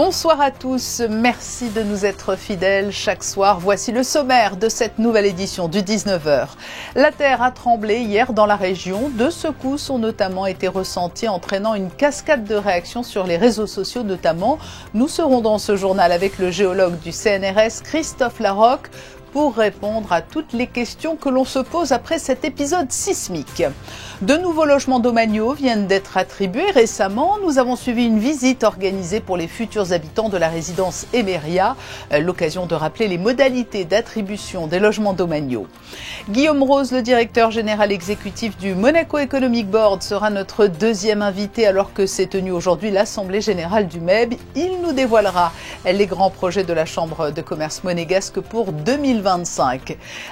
Bonsoir à tous, merci de nous être fidèles chaque soir. Voici le sommaire de cette nouvelle édition du 19h. La terre a tremblé hier dans la région. 2 secousses ont notamment été ressenties, entraînant une cascade de réactions sur les réseaux sociaux notamment. Nous serons dans ce journal avec le géologue du CNRS, Christophe Larocque, pour répondre à toutes les questions que l'on se pose après cet épisode sismique. De nouveaux logements domaniaux viennent d'être attribués récemment. Nous avons suivi une visite organisée pour les futurs habitants de la résidence Emeria, l'occasion de rappeler les modalités d'attribution des logements domaniaux. Guillaume Rose, le directeur général exécutif du Monaco Economic Board, sera notre deuxième invité alors que s'est tenue aujourd'hui l'Assemblée générale du MEB. Il nous dévoilera les grands projets de la Chambre de commerce monégasque pour 2025.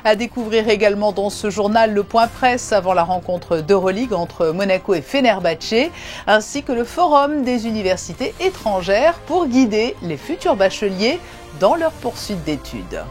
À découvrir également dans ce journal le point presse avant la rencontre d'Euroleague entre Monaco et Fenerbahçe, ainsi que le forum des universités étrangères pour guider les futurs bacheliers dans leur poursuite d'études.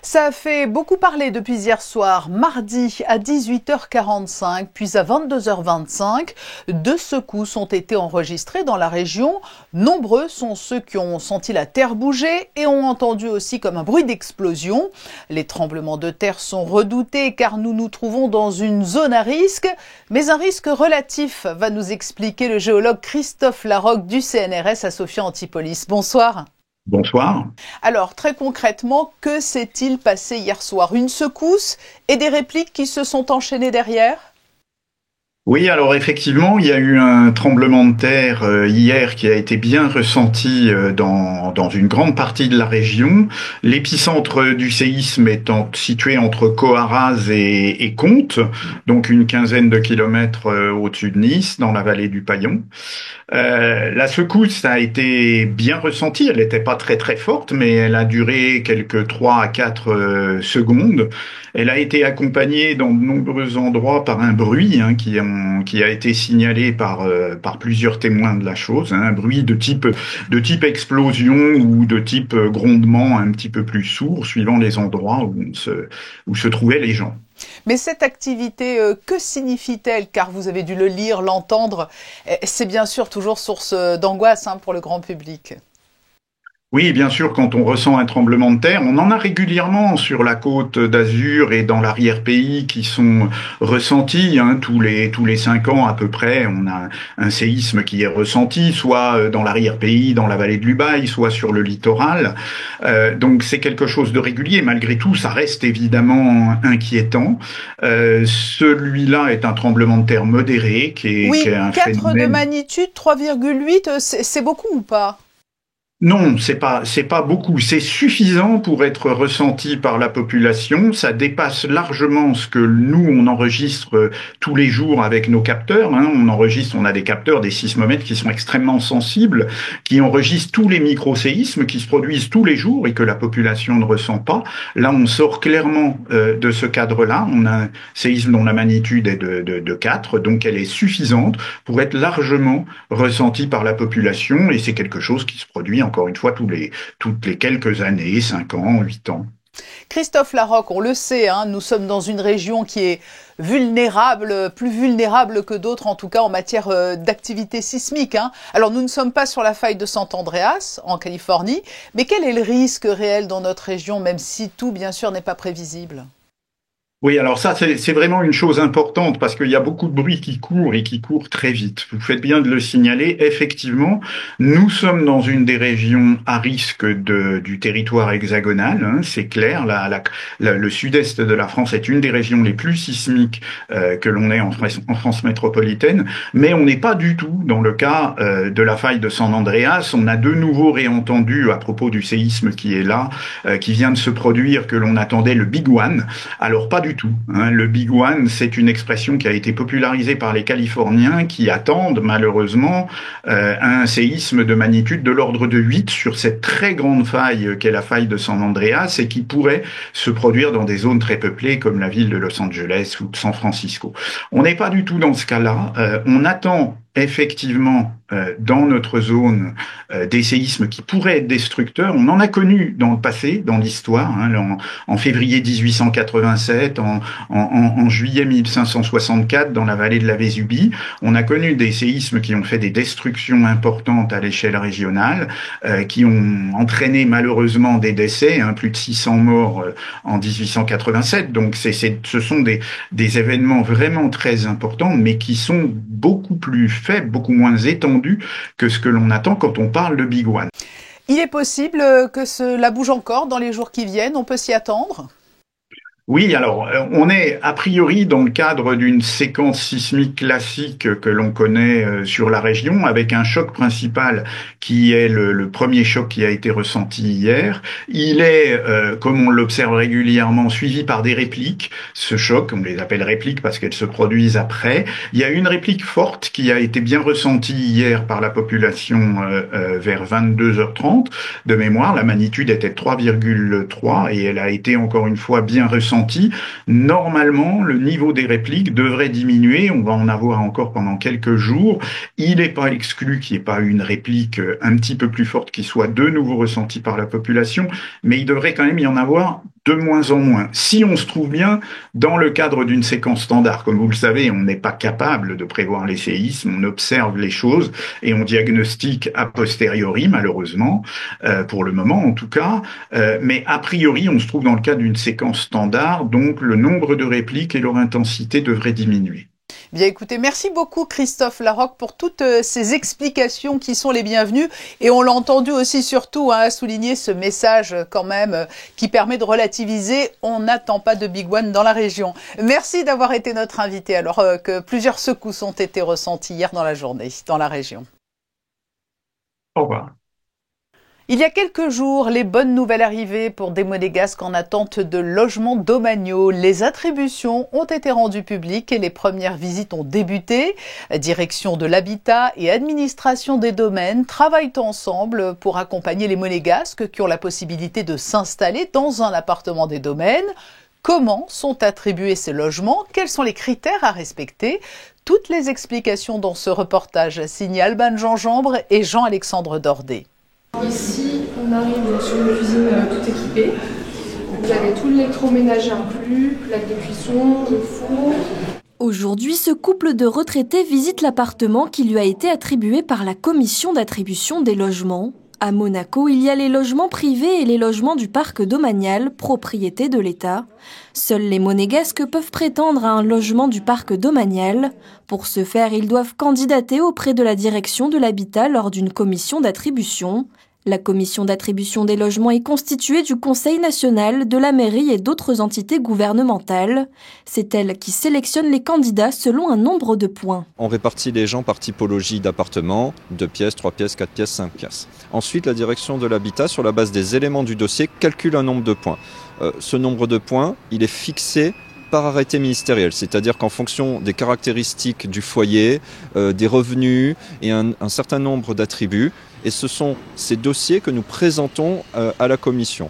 Ça a fait beaucoup parler depuis hier soir, mardi à 18h45, puis à 22h25. 2 secousses ont été enregistrées dans la région. Nombreux sont ceux qui ont senti la terre bouger et ont entendu aussi comme un bruit d'explosion. Les tremblements de terre sont redoutés car nous nous trouvons dans une zone à risque, mais un risque relatif, va nous expliquer le géologue Christophe Larocque du CNRS à Sophia Antipolis. Bonsoir. Bonsoir. Alors, très concrètement, que s'est-il passé hier soir? Une secousse et des répliques qui se sont enchaînées derrière? Oui, alors effectivement, il y a eu un tremblement de terre hier qui a été bien ressenti dans une grande partie de la région. L'épicentre du séisme étant situé entre Coaraz et Contes, donc une quinzaine de kilomètres au-dessus de Nice, dans la vallée du Paillon. La secousse a été bien ressentie, elle n'était pas très très forte, mais elle a duré quelques 3 à 4 secondes. Elle a été accompagnée dans de nombreux endroits par un bruit qui a été signalé par plusieurs témoins de la chose, un bruit de type explosion ou de type grondement un petit peu plus sourd, suivant les endroits où se trouvaient les gens. Mais cette activité, que signifie-t-elle? Car vous avez dû le lire, l'entendre. C'est bien sûr toujours source d'angoisse pour le grand public. Oui, bien sûr, quand on ressent un tremblement de terre, on en a régulièrement sur la côte d'Azur et dans l'arrière-pays qui sont ressentis, tous les 5 ans à peu près, on a un séisme qui est ressenti, soit dans l'arrière-pays, dans la vallée de l'Ubaye, soit sur le littoral. Donc c'est quelque chose de régulier. Malgré tout, ça reste évidemment inquiétant. Celui-là est un tremblement de terre modéré qui est un 4 phénomène... de magnitude, 3,8, c'est beaucoup ou pas? Non, c'est pas beaucoup. C'est suffisant pour être ressenti par la population. Ça dépasse largement ce que nous, on enregistre tous les jours avec nos capteurs. On a des capteurs, des sismomètres qui sont extrêmement sensibles, qui enregistrent tous les micro-séismes qui se produisent tous les jours et que la population ne ressent pas. Là, on sort clairement de ce cadre-là. On a un séisme dont la magnitude est de 4, donc elle est suffisante pour être largement ressentie par la population et c'est quelque chose qui se produit encore une fois toutes les quelques années, 5 ans, 8 ans. Christophe Larocque, on le sait, nous sommes dans une région qui est vulnérable, plus vulnérable que d'autres, en tout cas en matière d'activité sismique. Alors nous ne sommes pas sur la faille de San Andreas, en Californie, mais quel est le risque réel dans notre région, même si tout, bien sûr, n'est pas prévisible ? Oui, alors ça, c'est vraiment une chose importante parce qu'il y a beaucoup de bruit qui court et qui court très vite. Vous faites bien de le signaler. Effectivement, nous sommes dans une des régions à risque du territoire hexagonal. C'est clair. Le sud-est de la France est une des régions les plus sismiques que l'on ait en France métropolitaine. Mais on n'est pas du tout dans le cas de la faille de San Andreas. On a de nouveau réentendu à propos du séisme qui est là, qui vient de se produire, que l'on attendait le Big One. Alors pas du tout. Le Big One, c'est une expression qui a été popularisée par les Californiens qui attendent malheureusement un séisme de magnitude de l'ordre de 8 sur cette très grande faille qu'est la faille de San Andreas et qui pourrait se produire dans des zones très peuplées comme la ville de Los Angeles ou de San Francisco. On n'est pas du tout dans ce cas-là. On attend effectivement dans notre zone des séismes qui pourraient être destructeurs. On en a connu dans le passé, dans l'histoire, hein, en février 1887, en juillet 1564 dans la vallée de la Vésubie. On a connu des séismes qui ont fait des destructions importantes à l'échelle régionale, qui ont entraîné malheureusement des décès, hein, plus de 600 morts en 1887. Donc ce sont des événements vraiment très importants, mais qui sont beaucoup plus faibles, beaucoup moins étendus que ce que l'on attend quand on parle de Big One. Il est possible que cela bouge encore dans les jours qui viennent, on peut s'y attendre ? Oui, alors on est a priori dans le cadre d'une séquence sismique classique que l'on connaît sur la région, avec un choc principal qui est le premier choc qui a été ressenti hier. Il est, comme on l'observe régulièrement, suivi par des répliques. Ce choc, on les appelle répliques parce qu'elles se produisent après. Il y a une réplique forte qui a été bien ressentie hier par la population vers 22h30 de mémoire. La magnitude était de 3,3 et elle a été encore une fois bien ressentie. Normalement, le niveau des répliques devrait diminuer. On va en avoir encore pendant quelques jours. Il n'est pas exclu qu'il n'y ait pas une réplique un petit peu plus forte qui soit de nouveau ressentie par la population, mais il devrait quand même y en avoir de moins en moins. Si on se trouve bien dans le cadre d'une séquence standard, comme vous le savez, on n'est pas capable de prévoir les séismes, on observe les choses et on diagnostique a posteriori, malheureusement, pour le moment en tout cas, mais a priori on se trouve dans le cadre d'une séquence standard, donc le nombre de répliques et leur intensité devraient diminuer. Bien écoutez, merci beaucoup Christophe Larocque pour toutes ces explications qui sont les bienvenues et on l'a entendu aussi surtout souligner ce message quand même qui permet de relativiser, on n'attend pas de Big One dans la région. Merci d'avoir été notre invité alors que plusieurs secousses ont été ressenties hier dans la journée dans la région. Au revoir. Il y a quelques jours, les bonnes nouvelles arrivaient pour des Monégasques en attente de logements domaniaux. Les attributions ont été rendues publiques et les premières visites ont débuté. Direction de l'habitat et administration des domaines travaillent ensemble pour accompagner les Monégasques qui ont la possibilité de s'installer dans un appartement des domaines. Comment sont attribués ces logements? Quels sont les critères à respecter? Toutes les explications dans ce reportage signent Alban Jean-Jambre et Jean-Alexandre Dordet. Ici, on arrive sur une cuisine tout équipée. Vous avez tout l'électroménager inclus, plaque de cuisson, le four. Aujourd'hui, ce couple de retraités visite l'appartement qui lui a été attribué par la commission d'attribution des logements. À Monaco, il y a les logements privés et les logements du parc domanial, propriété de l'État. Seuls les Monégasques peuvent prétendre à un logement du parc domanial. Pour ce faire, ils doivent candidater auprès de la direction de l'habitat lors d'une commission d'attribution. La commission d'attribution des logements est constituée du Conseil national, de la mairie et d'autres entités gouvernementales. C'est elle qui sélectionne les candidats selon un nombre de points. On répartit les gens par typologie d'appartements, 2 pièces, 3 pièces, 4 pièces, 5 pièces. Ensuite, la direction de l'habitat, sur la base des éléments du dossier, calcule un nombre de points. Ce nombre de points, il est fixé par arrêté ministériel, c'est-à-dire qu'en fonction des caractéristiques du foyer, des revenus et un certain nombre d'attributs, et ce sont ces dossiers que nous présentons à la commission.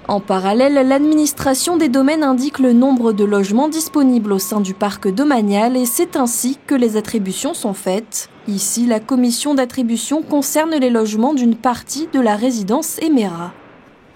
En parallèle, l'administration des domaines indique le nombre de logements disponibles au sein du parc domanial et c'est ainsi que les attributions sont faites. Ici, la commission d'attribution concerne les logements d'une partie de la résidence Emera.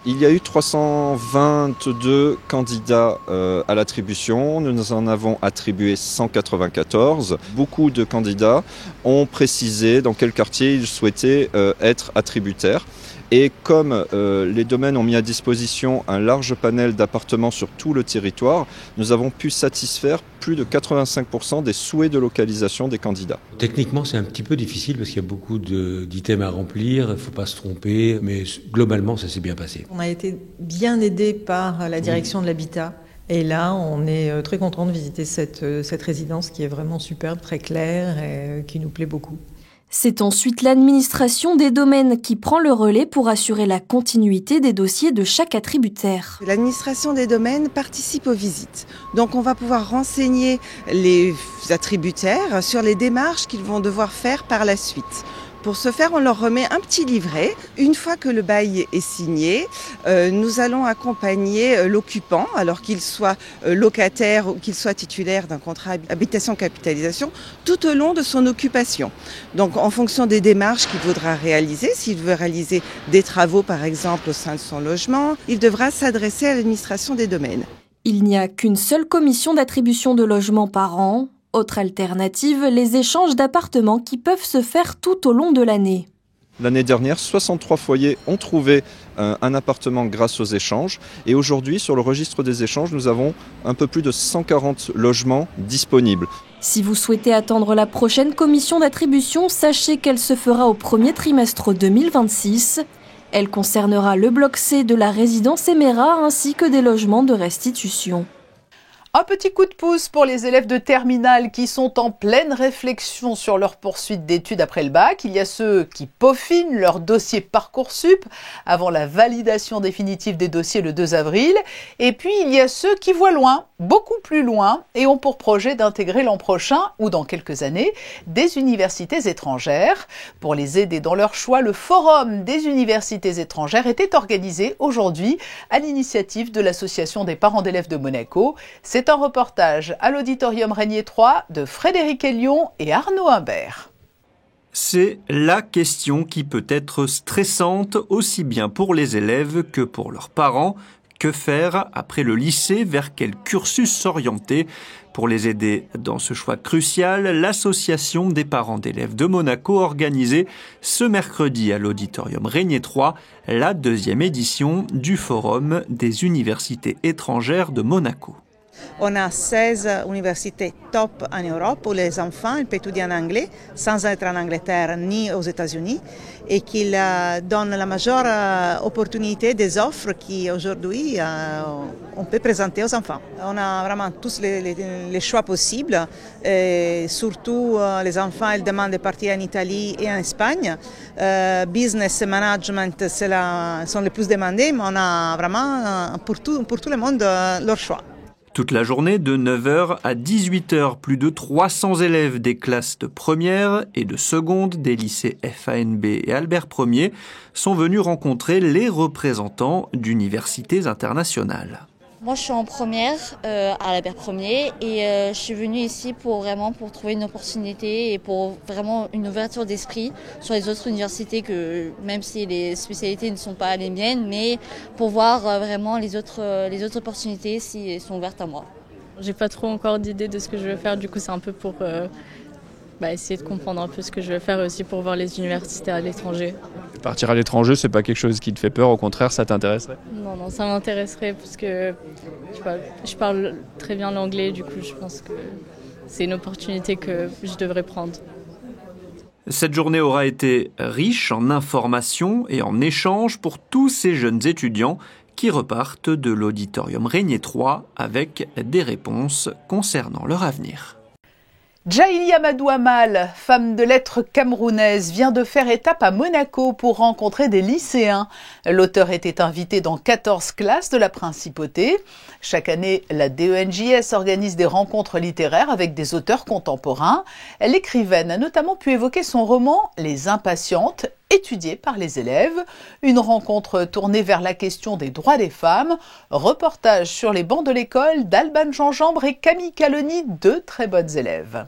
Il y a eu 322 candidats à l'attribution. Nous en avons attribué 194. Beaucoup de candidats ont précisé dans quel quartier ils souhaitaient être attributaires. Et comme les domaines ont mis à disposition un large panel d'appartements sur tout le territoire, nous avons pu satisfaire plus de 85% des souhaits de localisation des candidats. Techniquement, c'est un petit peu difficile parce qu'il y a beaucoup d'items à remplir, il ne faut pas se tromper, mais globalement, ça s'est bien passé. On a été bien aidés par la direction de l'habitat. Et là, on est très content de visiter cette résidence qui est vraiment superbe, très claire et qui nous plaît beaucoup. C'est ensuite l'administration des domaines qui prend le relais pour assurer la continuité des dossiers de chaque attributaire. L'administration des domaines participe aux visites. Donc on va pouvoir renseigner les attributaires sur les démarches qu'ils vont devoir faire par la suite Pour ce faire, on leur remet un petit livret. Une fois que le bail est signé, nous allons accompagner l'occupant, alors qu'il soit locataire ou qu'il soit titulaire d'un contrat habitation-capitalisation, tout au long de son occupation. Donc en fonction des démarches qu'il voudra réaliser, s'il veut réaliser des travaux par exemple au sein de son logement, il devra s'adresser à l'administration des domaines. Il n'y a qu'une seule commission d'attribution de logements par an. Autre alternative, les échanges d'appartements qui peuvent se faire tout au long de l'année. L'année dernière, 63 foyers ont trouvé un appartement grâce aux échanges. Et aujourd'hui, sur le registre des échanges, nous avons un peu plus de 140 logements disponibles. Si vous souhaitez attendre la prochaine commission d'attribution, sachez qu'elle se fera au premier trimestre 2026. Elle concernera le bloc C de la résidence Emera ainsi que des logements de restitution. Un petit coup de pouce pour les élèves de terminale qui sont en pleine réflexion sur leur poursuite d'études après le bac. Il y a ceux qui peaufinent leur dossier Parcoursup avant la validation définitive des dossiers le 2 avril. Et puis il y a ceux qui voient loin, beaucoup plus loin, et ont pour projet d'intégrer l'an prochain ou dans quelques années des universités étrangères. Pour les aider dans leur choix, le Forum des universités étrangères était organisé aujourd'hui à l'initiative de l'Association des parents d'élèves de Monaco. C'est un reportage à l'auditorium Régnier 3 de Frédéric Elion et Arnaud Humbert. C'est la question qui peut être stressante aussi bien pour les élèves que pour leurs parents. Que faire après le lycée? Vers quel cursus s'orienter? Pour les aider dans ce choix crucial, l'Association des parents d'élèves de Monaco a organisé ce mercredi à l'auditorium Régnier 3 la 2e édition du Forum des universités étrangères de Monaco. On a 16 universités top en Europe où les enfants peuvent étudier en anglais sans être en Angleterre ni aux États-Unis et qui donnent la majeure opportunité des offres qu'aujourd'hui on peut présenter aux enfants. On a vraiment tous les choix possibles et surtout les enfants ils demandent de partir en Italie et en Espagne. Business et management sont les plus demandés mais on a vraiment pour tout le monde leur choix. Toute la journée, de 9h à 18h, plus de 300 élèves des classes de première et de seconde des lycées FANB et Albert Ier sont venus rencontrer les représentants d'universités internationales. Moi, je suis en première à Albert Ier et je suis venue ici pour trouver une opportunité et pour vraiment une ouverture d'esprit sur les autres universités que même si les spécialités ne sont pas les miennes, mais pour voir vraiment les autres opportunités si elles sont ouvertes à moi. J'ai pas trop encore d'idée de ce que je veux faire, du coup c'est un peu pour essayer de comprendre un peu ce que je veux faire et aussi pour voir les universités à l'étranger. Partir à l'étranger, c'est pas quelque chose qui te fait peur, au contraire, ça t'intéresserait? Non, ça m'intéresserait parce que je parle très bien l'anglais, du coup je pense que c'est une opportunité que je devrais prendre. Cette journée aura été riche en informations et en échanges pour tous ces jeunes étudiants qui repartent de l'auditorium Régnier 3 avec des réponses concernant leur avenir. Djaïli Amadou Amal, femme de lettres camerounaise, vient de faire étape à Monaco pour rencontrer des lycéens. L'auteur était invité dans 14 classes de la Principauté. Chaque année, la DENJS organise des rencontres littéraires avec des auteurs contemporains. L'écrivaine a notamment pu évoquer son roman « Les Impatientes », étudié par les élèves. Une rencontre tournée vers la question des droits des femmes. Reportage sur les bancs de l'école d'Alban Gingembre et Camille Caloni, deux très bonnes élèves.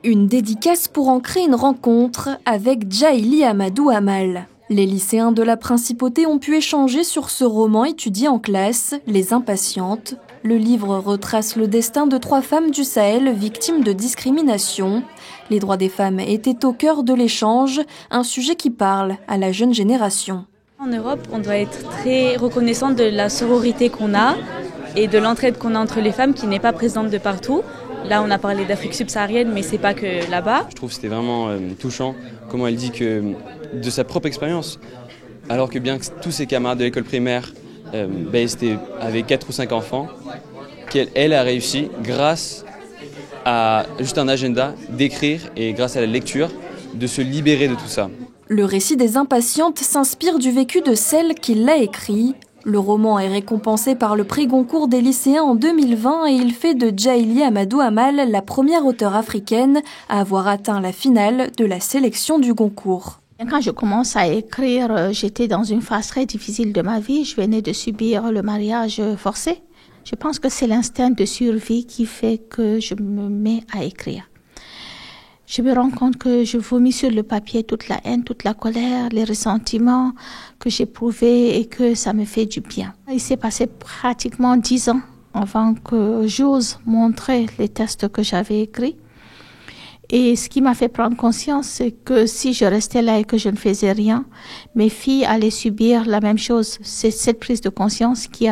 Une dédicace pour ancrer une rencontre avec Djaïli Amadou Amal. Les lycéens de la Principauté ont pu échanger sur ce roman étudié en classe, Les Impatientes. Le livre retrace le destin de 3 femmes du Sahel victimes de discrimination. Les droits des femmes étaient au cœur de l'échange, un sujet qui parle à la jeune génération. En Europe, on doit être très reconnaissant de la sororité qu'on a et de l'entraide qu'on a entre les femmes qui n'est pas présente de partout. Là, on a parlé d'Afrique subsaharienne, mais c'est pas que là-bas. Je trouve que c'était vraiment touchant comment elle dit que de sa propre expérience, alors que bien que tous ses camarades de l'école primaire c'était avec 4 ou 5 enfants, qu'elle a réussi grâce à juste un agenda d'écrire et grâce à la lecture de se libérer de tout ça. Le récit des Impatientes s'inspire du vécu de celle qui l'a écrit. Le roman est récompensé par le prix Goncourt des lycéens en 2020 et il fait de Djaïli Amadou Amal la première auteure africaine à avoir atteint la finale de la sélection du Goncourt. Quand je commence à écrire, j'étais dans une phase très difficile de ma vie. Je venais de subir le mariage forcé. Je pense que c'est l'instinct de survie qui fait que je me mets à écrire. Je me rends compte que je vomis sur le papier toute la haine, toute la colère, les ressentiments que j'éprouvais et que ça me fait du bien. Il s'est passé pratiquement 10 ans avant que j'ose montrer les textes que j'avais écrits. Et ce qui m'a fait prendre conscience, c'est que si je restais là et que je ne faisais rien, mes filles allaient subir la même chose. C'est cette prise de conscience qui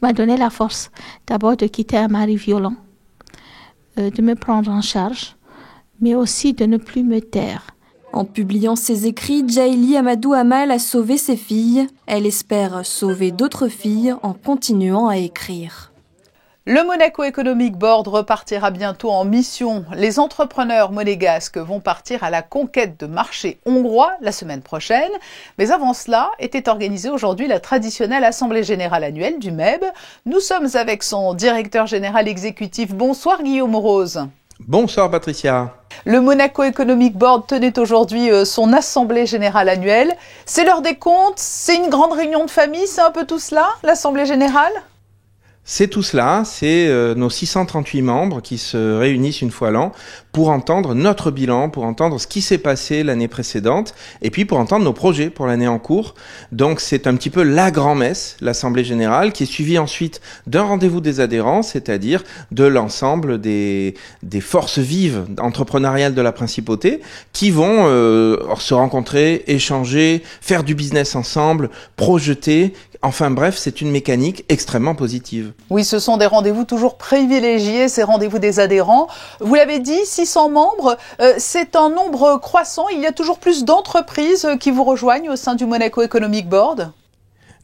m'a donné la force d'abord de quitter un mari violent, de me prendre en charge, mais aussi de ne plus me taire. En publiant ses écrits, Djaïli Amadou Amal a sauvé ses filles. Elle espère sauver d'autres filles en continuant à écrire. Le Monaco Economic Board repartira bientôt en mission. Les entrepreneurs monégasques vont partir à la conquête de marchés hongrois la semaine prochaine. Mais avant cela, était organisée aujourd'hui la traditionnelle Assemblée Générale annuelle du MEB. Nous sommes avec son directeur général exécutif. Bonsoir Guillaume Rose. Bonsoir Patricia. Le Monaco Economic Board tenait aujourd'hui son Assemblée Générale annuelle. C'est l'heure des comptes, c'est une grande réunion de famille, c'est un peu tout cela, l'Assemblée Générale ? C'est tout cela, c'est nos 638 membres qui se réunissent une fois l'an pour entendre notre bilan, pour entendre ce qui s'est passé l'année précédente et puis pour entendre nos projets pour l'année en cours. Donc c'est un petit peu la grand-messe, l'Assemblée Générale, qui est suivie ensuite d'un rendez-vous des adhérents, c'est-à-dire de l'ensemble des forces vives entrepreneuriales de la Principauté qui vont se rencontrer, échanger, faire du business ensemble, projeter. Enfin bref, c'est une mécanique extrêmement positive. Oui, ce sont des rendez-vous toujours privilégiés, ces rendez-vous des adhérents. Vous l'avez dit, 600 membres, c'est un nombre croissant. Il y a toujours plus d'entreprises qui vous rejoignent au sein du Monaco Economic Board.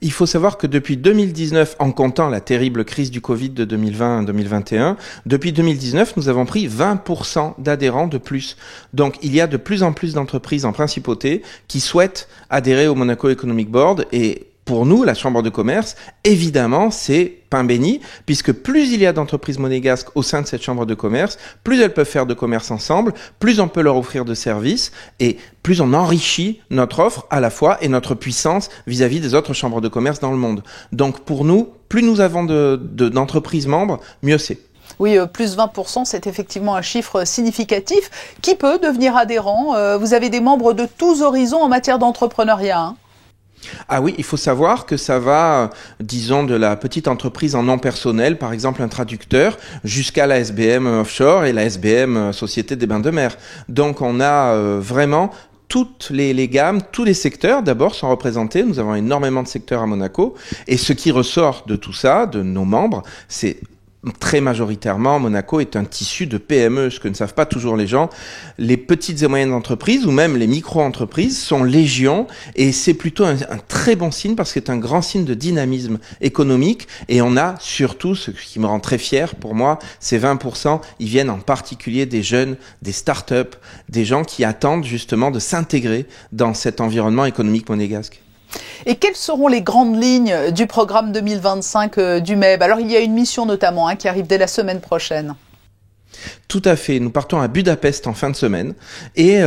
Il faut savoir que depuis 2019, en comptant la terrible crise du Covid de 2020-2021, depuis 2019, nous avons pris 20% d'adhérents de plus. Donc, il y a de plus en plus d'entreprises en Principauté qui souhaitent adhérer au Monaco Economic Board et pour nous, la Chambre de commerce, évidemment, c'est pain béni, puisque plus il y a d'entreprises monégasques au sein de cette Chambre de commerce, plus elles peuvent faire de commerce ensemble, plus on peut leur offrir de services, et plus on enrichit notre offre à la fois et notre puissance vis-à-vis des autres chambres de commerce dans le monde. Donc pour nous, plus nous avons d'entreprises membres, mieux c'est. Oui, plus 20%, c'est effectivement un chiffre significatif. Qui peut devenir adhérent ? Vous avez des membres de tous horizons en matière d'entrepreneuriat, hein ? Ah oui, il faut savoir que ça va, disons, de la petite entreprise en nom personnel, par exemple un traducteur, jusqu'à la SBM Offshore et la SBM Société des Bains de Mer. Donc on a vraiment toutes les gammes, tous les secteurs d'abord sont représentés. Nous avons énormément de secteurs à Monaco. Et ce qui ressort de tout ça, de nos membres, c'est très majoritairement, Monaco est un tissu de PME, ce que ne savent pas toujours les gens. Les petites et moyennes entreprises ou même les micro-entreprises sont légion et c'est plutôt un très bon signe parce que c'est un grand signe de dynamisme économique et on a surtout, ce qui me rend très fier pour moi, ces 20%, ils viennent en particulier des jeunes, des start-up, des gens qui attendent justement de s'intégrer dans cet environnement économique monégasque. Et quelles seront les grandes lignes du programme 2025 du MEB ? Alors il y a une mission notamment qui arrive dès la semaine prochaine. Tout à fait. Nous partons à Budapest en fin de semaine et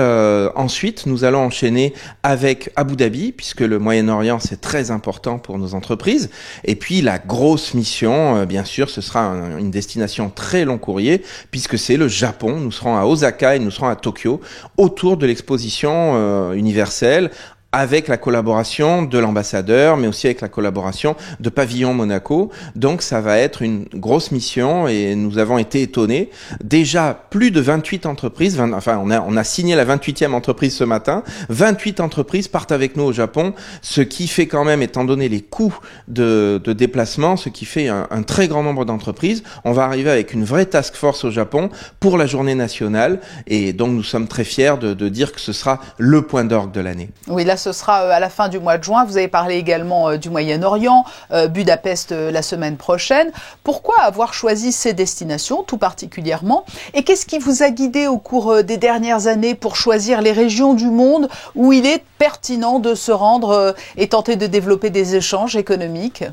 ensuite nous allons enchaîner avec Abu Dhabi puisque le Moyen-Orient c'est très important pour nos entreprises. Et puis la grosse mission, bien sûr, ce sera une destination très long courrier puisque c'est le Japon. Nous serons à Osaka et nous serons à Tokyo autour de l'exposition universelle, avec la collaboration de l'ambassadeur, mais aussi avec la collaboration de Pavillon Monaco. Donc ça va être une grosse mission et nous avons été étonnés. Déjà, plus de 28 entreprises, on a signé la 28e entreprise ce matin. 28 entreprises partent avec nous au Japon, ce qui fait quand même, étant donné les coûts de déplacement, ce qui fait un très grand nombre d'entreprises. On va arriver avec une vraie task force au Japon pour la journée nationale et donc nous sommes très fiers de dire que ce sera le point d'orgue de l'année. Oui, là ce sera à la fin du mois de juin. Vous avez parlé également du Moyen-Orient, Budapest la semaine prochaine. Pourquoi avoir choisi ces destinations tout particulièrement? Et qu'est-ce qui vous a guidé au cours des dernières années pour choisir les régions du monde où il est pertinent de se rendre et tenter de développer des échanges économiques?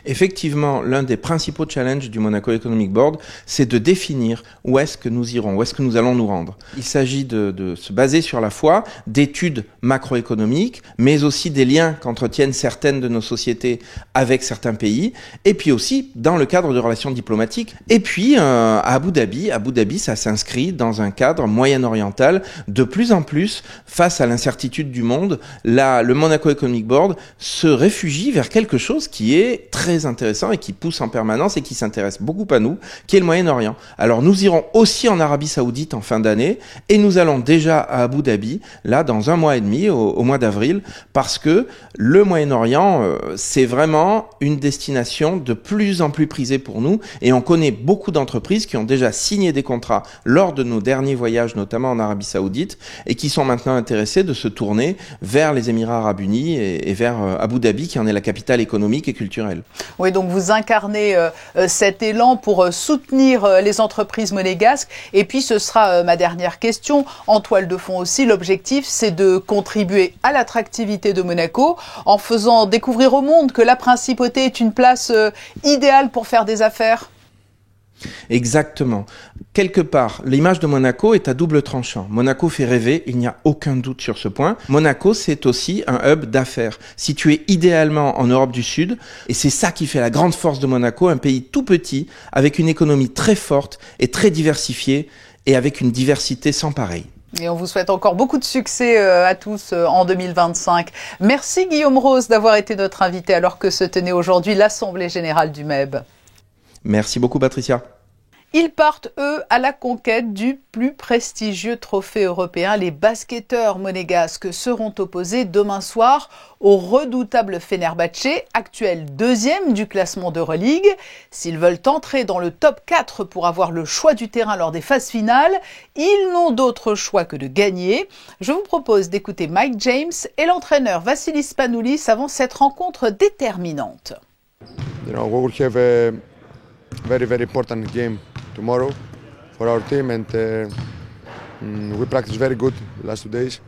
Effectivement, l'un des principaux challenges du Monaco Economic Board, c'est de définir où est-ce que nous irons, où est-ce que nous allons nous rendre. Il s'agit de se baser sur la fois d'études macroéconomiques, mais aussi des liens qu'entretiennent certaines de nos sociétés avec certains pays, et puis aussi dans le cadre de relations diplomatiques. Et puis à Abu Dhabi, ça s'inscrit dans un cadre moyen-oriental. De plus en plus, face à l'incertitude du monde, le Monaco Economic Board se réfugie vers quelque chose qui est très intéressant et qui pousse en permanence et qui s'intéresse beaucoup à nous, qui est le Moyen-Orient. Alors nous irons aussi en Arabie Saoudite en fin d'année et nous allons déjà à Abu Dhabi, là dans 1 mois et demi, au mois d'avril, parce que le Moyen-Orient, c'est vraiment une destination de plus en plus prisée pour nous et on connaît beaucoup d'entreprises qui ont déjà signé des contrats lors de nos derniers voyages, notamment en Arabie Saoudite, et qui sont maintenant intéressées de se tourner vers les Émirats Arabes Unis et vers Abu Dhabi, qui en est la capitale économique et culturelle. Oui, donc vous incarnez cet élan pour soutenir les entreprises monégasques. Et puis ce sera ma dernière question. En toile de fond aussi, l'objectif c'est de contribuer à l'attractivité de Monaco en faisant découvrir au monde que la principauté est une place idéale pour faire des affaires. Exactement. Quelque part, l'image de Monaco est à double tranchant. Monaco fait rêver, il n'y a aucun doute sur ce point. Monaco, c'est aussi un hub d'affaires, situé idéalement en Europe du Sud, et c'est ça qui fait la grande force de Monaco, un pays tout petit, avec une économie très forte et très diversifiée, et avec une diversité sans pareille. Et on vous souhaite encore beaucoup de succès à tous en 2025. Merci Guillaume Rose d'avoir été notre invité alors que se tenait aujourd'hui l'Assemblée Générale du MEB. Merci beaucoup Patricia. Ils partent, eux, à la conquête du plus prestigieux trophée européen. Les basketteurs monégasques seront opposés demain soir au redoutable Fenerbahçe, actuel 2e du classement d'Euroleague. S'ils veulent entrer dans le top 4 pour avoir le choix du terrain lors des phases finales, ils n'ont d'autre choix que de gagner. Je vous propose d'écouter Mike James et l'entraîneur Vassilis Spanoulis avant cette rencontre déterminante. Very, very important game tomorrow for our team, and we practice very good the last 2 days,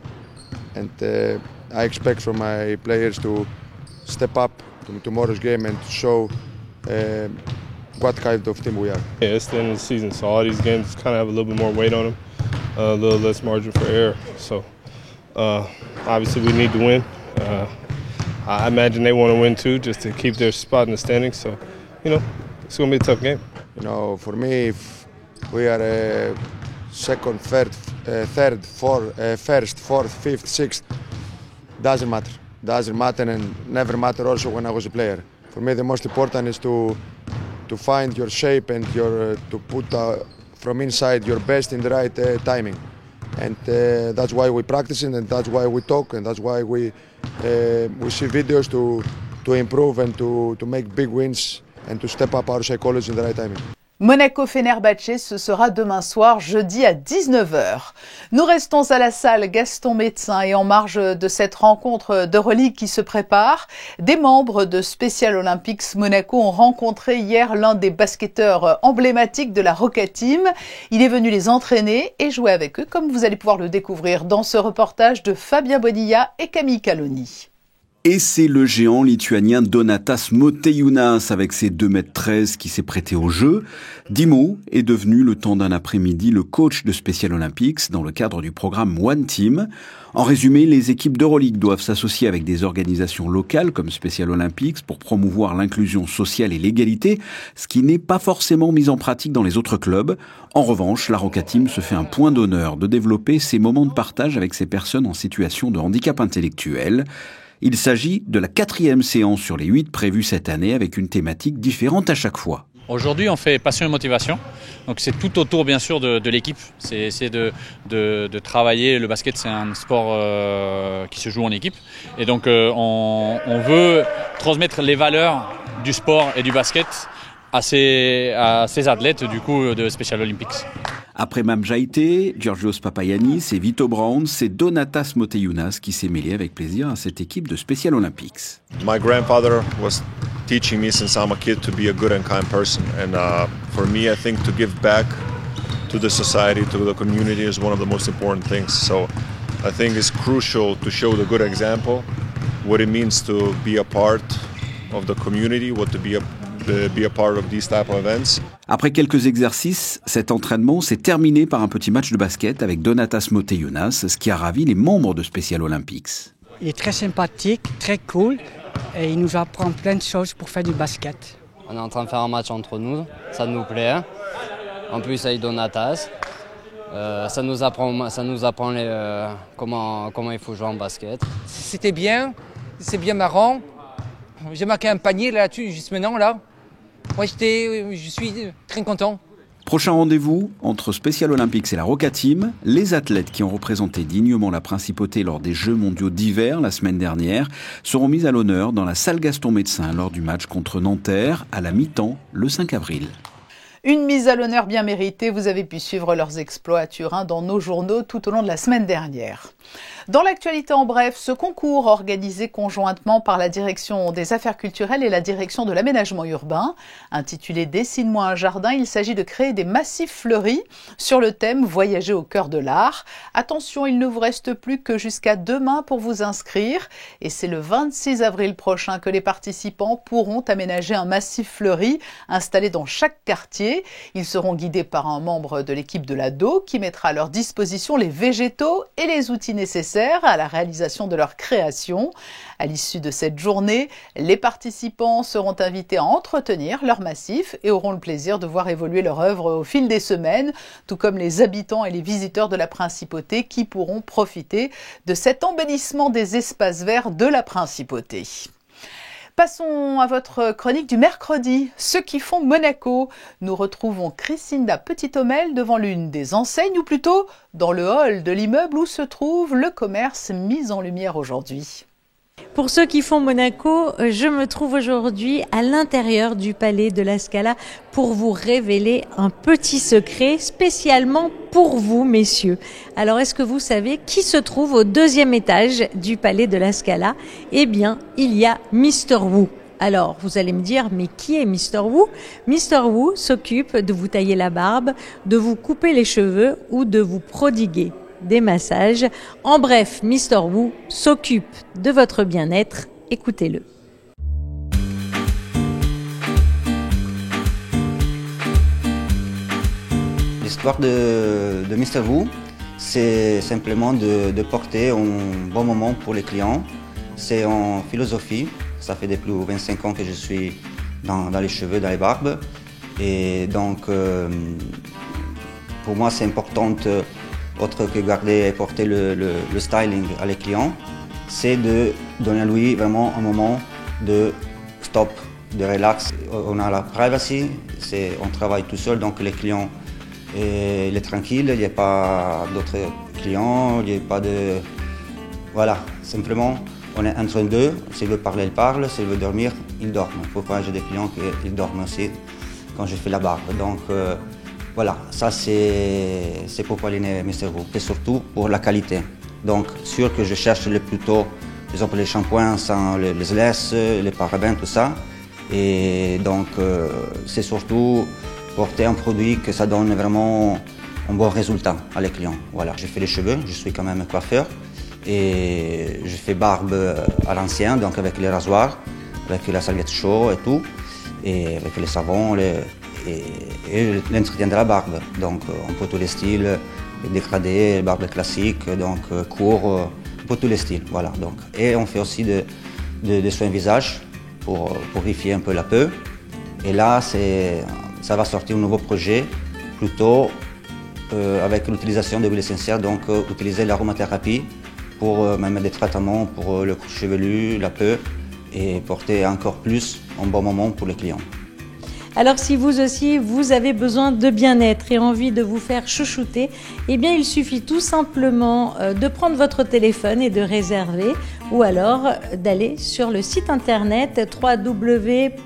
and I expect from my players to step up to tomorrow's game and to show what kind of team we are. Yeah, it's the end of the season, so all these games kind of have a little bit more weight on them, a little less margin for error. So obviously we need to win. I imagine they want to win too, just to keep their spot in the standings. So, it's going to be a tough game. For me, if we are second, third, fourth, first, fourth, fifth, sixth, doesn't matter. Doesn't matter and never matter also when I was a player. For me, the most important is to find your shape and to put from inside your best in the right timing. And that's why we practice it, and that's why we talk, and that's why we see videos to improve and to make big wins and to step up our psychology in the right timing. Monaco-Fenerbahçe, ce sera demain soir, jeudi à 19h. Nous restons à la salle Gaston Médecin et en marge de cette rencontre d'Euroleague qui se prépare, des membres de Special Olympics Monaco ont rencontré hier l'un des basketteurs emblématiques de la Roca Team. Il est venu les entraîner et jouer avec eux, comme vous allez pouvoir le découvrir dans ce reportage de Fabien Bonilla et Camille Caloni. Et c'est le géant lituanien Donatas Motiejunas avec ses 2,13 m qui s'est prêté au jeu. Dimo est devenu le temps d'un après-midi le coach de Special Olympics dans le cadre du programme One Team. En résumé, les équipes d'Euroleague doivent s'associer avec des organisations locales comme Special Olympics pour promouvoir l'inclusion sociale et l'égalité, ce qui n'est pas forcément mis en pratique dans les autres clubs. En revanche, la Roca Team se fait un point d'honneur de développer ces moments de partage avec ces personnes en situation de handicap intellectuel. Il s'agit de la 4e séance sur les 8 prévues cette année avec une thématique différente à chaque fois. Aujourd'hui, on fait passion et motivation. Donc c'est tout autour bien sûr de l'équipe. C'est essayer de travailler. Le basket, c'est un sport qui se joue en équipe. Et donc on veut transmettre les valeurs du sport et du basket à ces athlètes du coup de Special Olympics. Après Mam Jaite, Georgios Papagiannis et Vito Brown, c'est Donatas Moteyounas qui s'est mêlé avec plaisir à cette équipe de Special Olympics. My grandfather was teaching me since I'm a kid to be a good and kind person. And for me, I think to give back to the society, to the community is one of the most important things. So I think it's crucial to show the good example, what it means to be a part of the community, what to be a part of these type of events. Après quelques exercices, cet entraînement s'est terminé par un petit match de basket avec Donatas Moteyounas, ce qui a ravi les membres de Special Olympics. Il est très sympathique, très cool et il nous apprend plein de choses pour faire du basket. On est en train de faire un match entre nous, ça nous plaît. En plus avec Donatas, ça nous apprend comment il faut jouer en basket. C'était bien, c'est bien marrant. J'ai marqué un panier là-dessus juste maintenant là. Moi je suis très content. Prochain rendez-vous entre Special Olympics et la Roca Team, les athlètes qui ont représenté dignement la principauté lors des Jeux mondiaux d'hiver la semaine dernière seront mis à l'honneur dans la salle Gaston Médecin lors du match contre Nanterre à la mi-temps le 5 avril. Une mise à l'honneur bien méritée, vous avez pu suivre leurs exploits à Turin dans nos journaux tout au long de la semaine dernière. Dans l'actualité en bref, ce concours organisé conjointement par la Direction des Affaires culturelles et la Direction de l'aménagement urbain, intitulé « Dessine-moi un jardin », il s'agit de créer des massifs fleuris sur le thème « Voyager au cœur de l'art ». Attention, il ne vous reste plus que jusqu'à demain pour vous inscrire et c'est le 26 avril prochain que les participants pourront aménager un massif fleuri installé dans chaque quartier. Ils seront guidés par un membre de l'équipe de l'ADO qui mettra à leur disposition les végétaux et les outils nécessaires à la réalisation de leur création. À l'issue de cette journée, les participants seront invités à entretenir leur massif et auront le plaisir de voir évoluer leur œuvre au fil des semaines, tout comme les habitants et les visiteurs de la Principauté qui pourront profiter de cet embellissement des espaces verts de la Principauté. Passons à votre chronique du mercredi, ceux qui font Monaco. Nous retrouvons Christinda Petit-Homel devant l'une des enseignes, ou plutôt dans le hall de l'immeuble où se trouve le commerce mis en lumière aujourd'hui. Pour ceux qui font Monaco, je me trouve aujourd'hui à l'intérieur du palais de la Scala pour vous révéler un petit secret spécialement pour vous, messieurs. Alors, est-ce que vous savez qui se trouve au 2e étage du palais de la Scala ? Eh bien, il y a Mr. Wu. Alors, vous allez me dire, mais qui est Mr. Wu ? Mr. Wu s'occupe de vous tailler la barbe, de vous couper les cheveux ou de vous prodiguer des massages. En bref, Mr. Wu s'occupe de votre bien-être. Écoutez-le. L'histoire de Mr. Wu, c'est simplement de porter un bon moment pour les clients. C'est en philosophie. Ça fait depuis 25 ans que je suis dans les cheveux, dans les barbes. Et donc, pour moi, c'est important. Autre que garder et porter le styling à les clients, c'est de donner à lui vraiment un moment de stop, de relax. On a la privacy, on travaille tout seul, donc les clients, il est tranquille, il n'y a pas d'autres clients, il n'y a pas de... Voilà, simplement, on est entre deux, s'il veut parler, il parle, s'il veut dormir, il dort. Parfois, j'ai des clients qui dorment aussi quand je fais la barbe. Donc, voilà, ça c'est pour Pauline Mr. Wu, et surtout pour la qualité. Donc, sûr que je cherche plutôt, par exemple, les shampoings sans les laisses, les parabènes, tout ça. Et donc, c'est surtout porter un produit que ça donne vraiment un bon résultat à les clients. Voilà, je fais les cheveux, je suis quand même coiffeur. Et je fais barbe à l'ancien, donc avec les rasoirs, avec la serviette chaude et tout, et avec les savons, et l'entretien de la barbe, donc un peu tous les styles, dégradé, barbe classique, donc court, un peu tous les styles, voilà. Donc. Et on fait aussi des soins visage pour purifier un peu la peau. Et là, ça va sortir un nouveau projet, plutôt avec l'utilisation de l'huile essentielle, donc utiliser l'aromathérapie pour même des traitements pour le cuir chevelu, la peau, et porter encore plus un bon moment pour les clients. Alors si vous aussi, vous avez besoin de bien-être et envie de vous faire chouchouter, eh bien il suffit tout simplement de prendre votre téléphone et de réserver, ou alors d'aller sur le site internet www.mrwu.mc.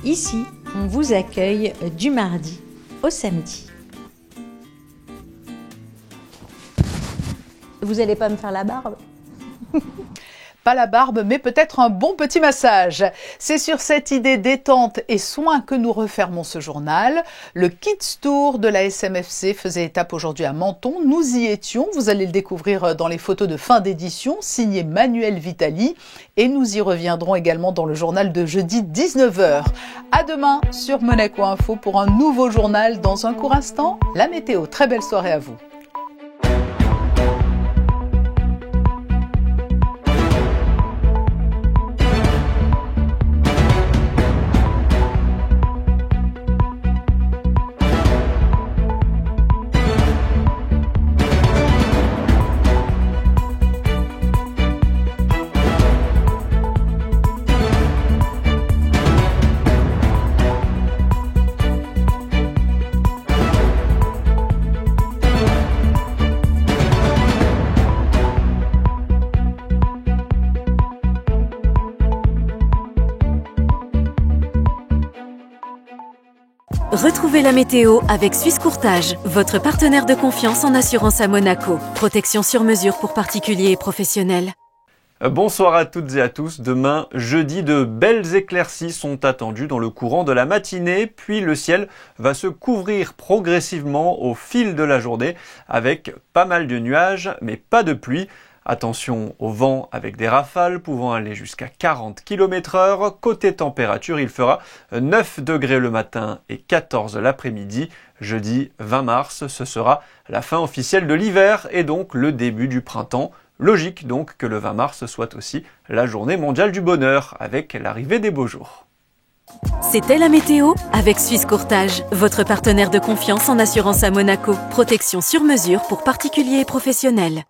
Ici, On vous accueille du mardi au samedi. Vous n'allez pas me faire la barbe? Pas la barbe, mais peut-être un bon petit massage. C'est sur cette idée détente et soin que nous refermons ce journal. Le Kids Tour de la SMFC faisait étape aujourd'hui à Menton. Nous y étions. Vous allez le découvrir dans les photos de fin d'édition, signé Manuel Vitali. Et nous y reviendrons également dans le journal de jeudi 19h. À demain sur Monaco Info pour un nouveau journal. Dans un court instant, la météo. Très belle soirée à vous. Retrouvez la météo avec Suisse Courtage, votre partenaire de confiance en assurance à Monaco. Protection sur mesure pour particuliers et professionnels. Bonsoir à toutes et à tous. Demain, jeudi, de belles éclaircies sont attendues dans le courant de la matinée, puis le ciel va se couvrir progressivement au fil de la journée avec pas mal de nuages, mais pas de pluie. Attention au vent avec des rafales pouvant aller jusqu'à 40 km/h. Côté température, il fera 9 degrés le matin et 14 l'après-midi. Jeudi 20 mars, ce sera la fin officielle de l'hiver et donc le début du printemps. Logique donc que le 20 mars soit aussi la journée mondiale du bonheur avec l'arrivée des beaux jours. C'était la météo avec Suisse Courtage, votre partenaire de confiance en assurance à Monaco. Protection sur mesure pour particuliers et professionnels.